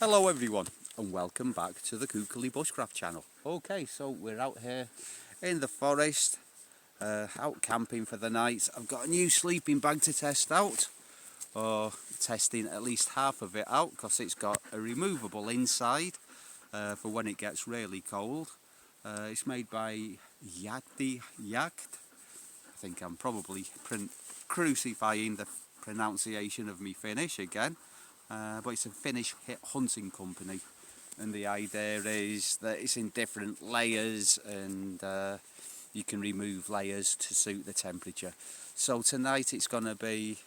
Hello everyone and welcome back to the Kukuli Bushcraft channel. Okay, so we're out here in the forest, out camping for the night. I've got a new sleeping bag to test out, or testing at least half of it out, because it's got a removable inside for when it gets really cold. It's made by Yachty Yacht. I think I'm probably crucifying the pronunciation of me Finnish again. But it's a Finnish hunting company, and the idea is that it's in different layers, and you can remove layers to suit the temperature. So tonight it's going to be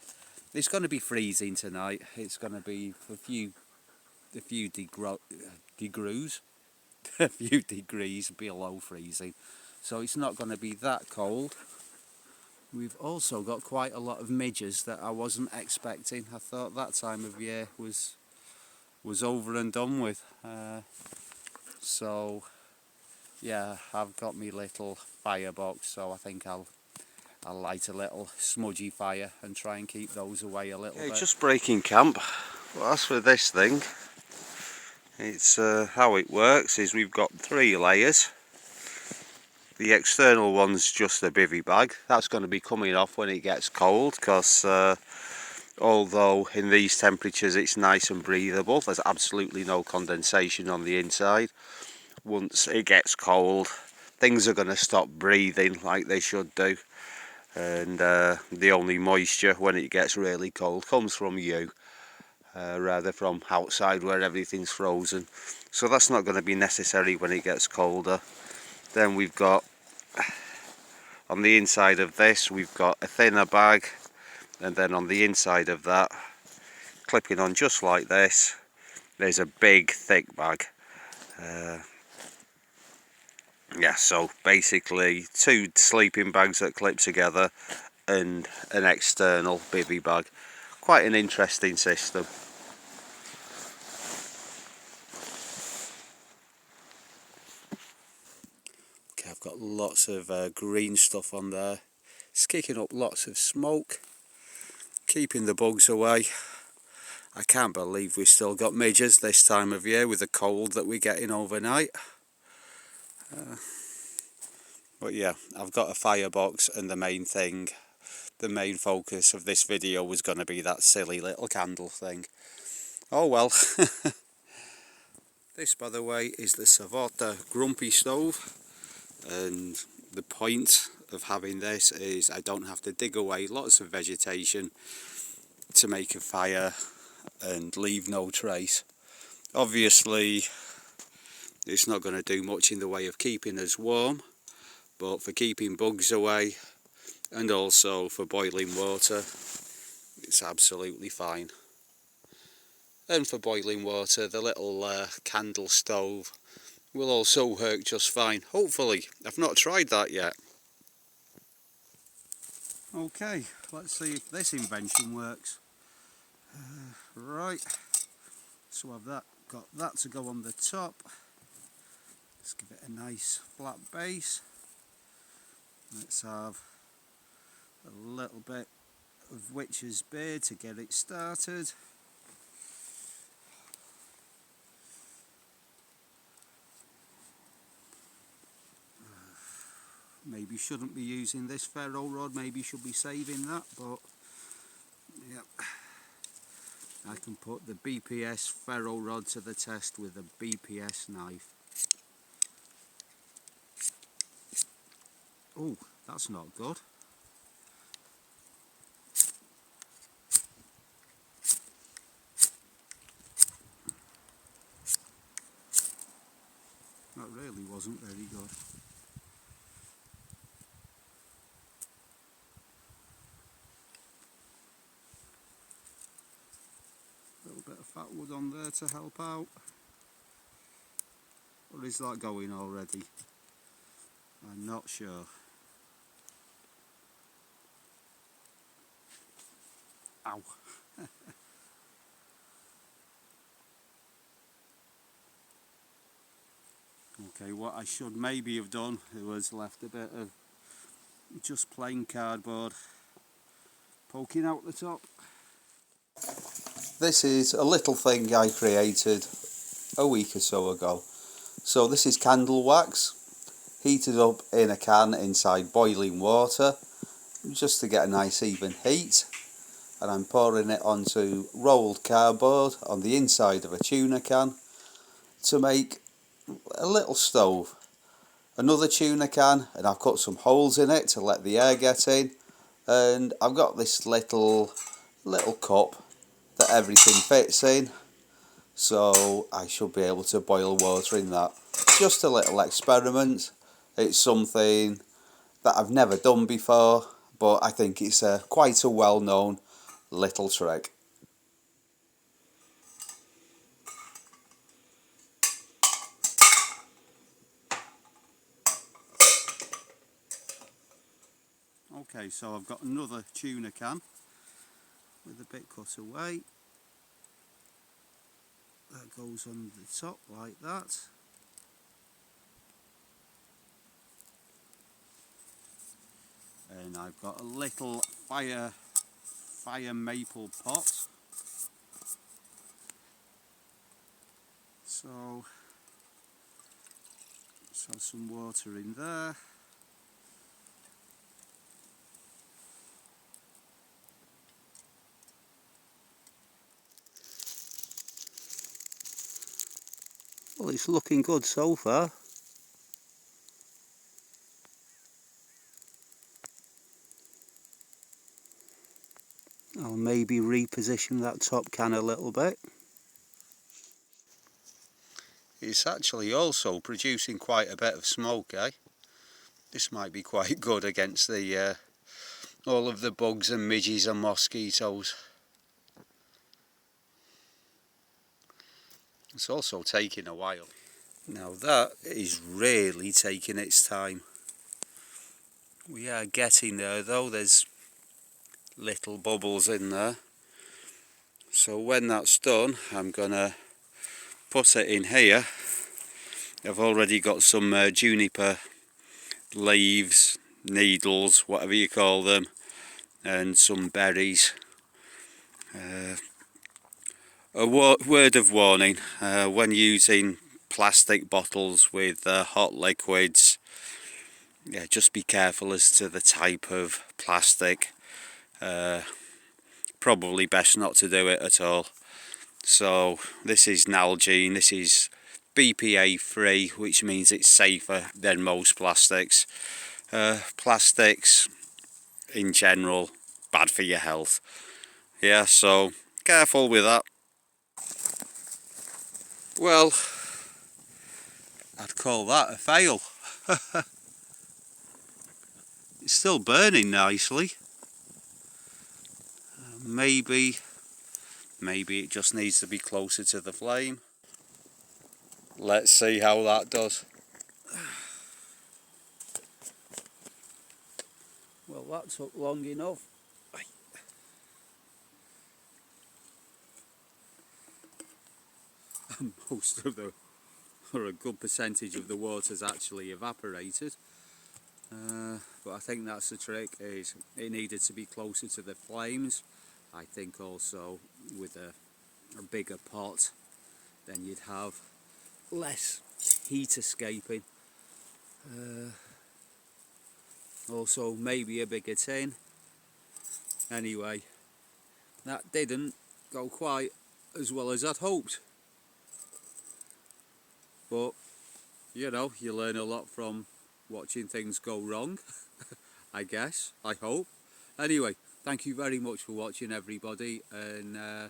freezing tonight. It's going to be a few degrees a few degrees below freezing, so it's not going to be that cold. We've also got quite a lot of midges that I wasn't expecting. I thought that time of year was over and done with. So yeah, I've got my little firebox, so I think I'll light a little smudgy fire and try and keep those away a little bit. Just breaking camp. Well, as for this thing, it's how it works is we've got 3 layers. The external one's just a bivvy bag. That's going to be coming off when it gets cold, because although in these temperatures it's nice and breathable, there's absolutely no condensation on the inside. Once it gets cold, things are going to stop breathing like they should do, and the only moisture when it gets really cold comes from you, rather from outside where everything's frozen. So that's not going to be necessary when it gets colder. Then we've got, on the inside of this, we've got a thinner bag, and then on the inside of that, clipping on just like this, there's a big thick bag. Yeah, so basically 2 sleeping bags that clip together and an external bivvy bag. Quite an interesting system. Okay, I've got lots of green stuff on there. It's kicking up lots of smoke, keeping the bugs away. I can't believe we've still got midges this time of year with the cold that we're getting overnight. But yeah, I've got a firebox, and the main focus of this video was going to be that silly little candle thing. Oh well. This, by the way, is the Savota Grumpy stove, and the point of having this is I don't have to dig away lots of vegetation to make a fire and leave no trace. Obviously it's not going to do much in the way of keeping us warm, but for keeping bugs away and also for boiling water, it's absolutely fine. And for boiling water, the little candle stove will also work just fine, hopefully. I've not tried that yet. Okay, let's see if this invention works. Right, so I've got that to go on the top. Let's give it a nice flat base. Let's have a little bit of witch's beard to get it started. Maybe shouldn't be using this ferro rod, maybe should be saving that, but yeah, I can put the BPS ferro rod to the test with a BPS knife. Oh, that's not good. That really wasn't very good. A little bit of fat wood on there to help out. Or is that going already? I'm not sure. Ow. Okay, what I should maybe have done was left a bit of just plain cardboard poking out the top. This is a little thing I created a week or so ago. So this is candle wax, heated up in a can inside boiling water, just to get a nice even heat. And I'm pouring it onto rolled cardboard on the inside of a tuna can to make a little stove. Another tuna can, and I've cut some holes in it to let the air get in, and I've got this little cup that everything fits in, so I should be able to boil water in that. Just a little experiment. It's something that I've never done before, but I think it's quite a well-known little trick. Okay, so I've got another tuna can with a bit cut away. That goes on the top like that. And I've got a little fire maple pot. So some water in there. Well, it's looking good so far. I'll maybe reposition that top can a little bit. It's actually also producing quite a bit of smoke, eh? This might be quite good against the all of the bugs and midges and mosquitoes. It's also taking a while. Now that is really taking its time. We are getting there though, there's little bubbles in there. So when that's done, I'm gonna put it in here. I've already got some juniper leaves, needles, whatever you call them, and some berries. A word of warning, when using plastic bottles with hot liquids, yeah, just be careful as to the type of plastic. Probably best not to do it at all. So this is Nalgene, this is BPA free, which means it's safer than most plastics. Plastics in general, bad for your health. Yeah, so careful with that. Well, I'd call that a fail. It's still burning nicely. Maybe it just needs to be closer to the flame. Let's see how that does. Well, that took long enough. Most of the, or a good percentage of the water's actually evaporated. But I think that's the trick, is it needed to be closer to the flames. I think also with a bigger pot, then you'd have less heat escaping. Also maybe a bigger tin. Anyway, that didn't go quite as well as I'd hoped. But, you know, you learn a lot from watching things go wrong, I guess, I hope. Anyway, thank you very much for watching, everybody, and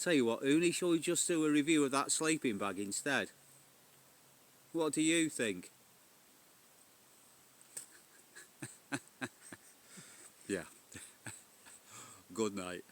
tell you what, Uni, shall we just do a review of that sleeping bag instead? What do you think? Yeah. Good night.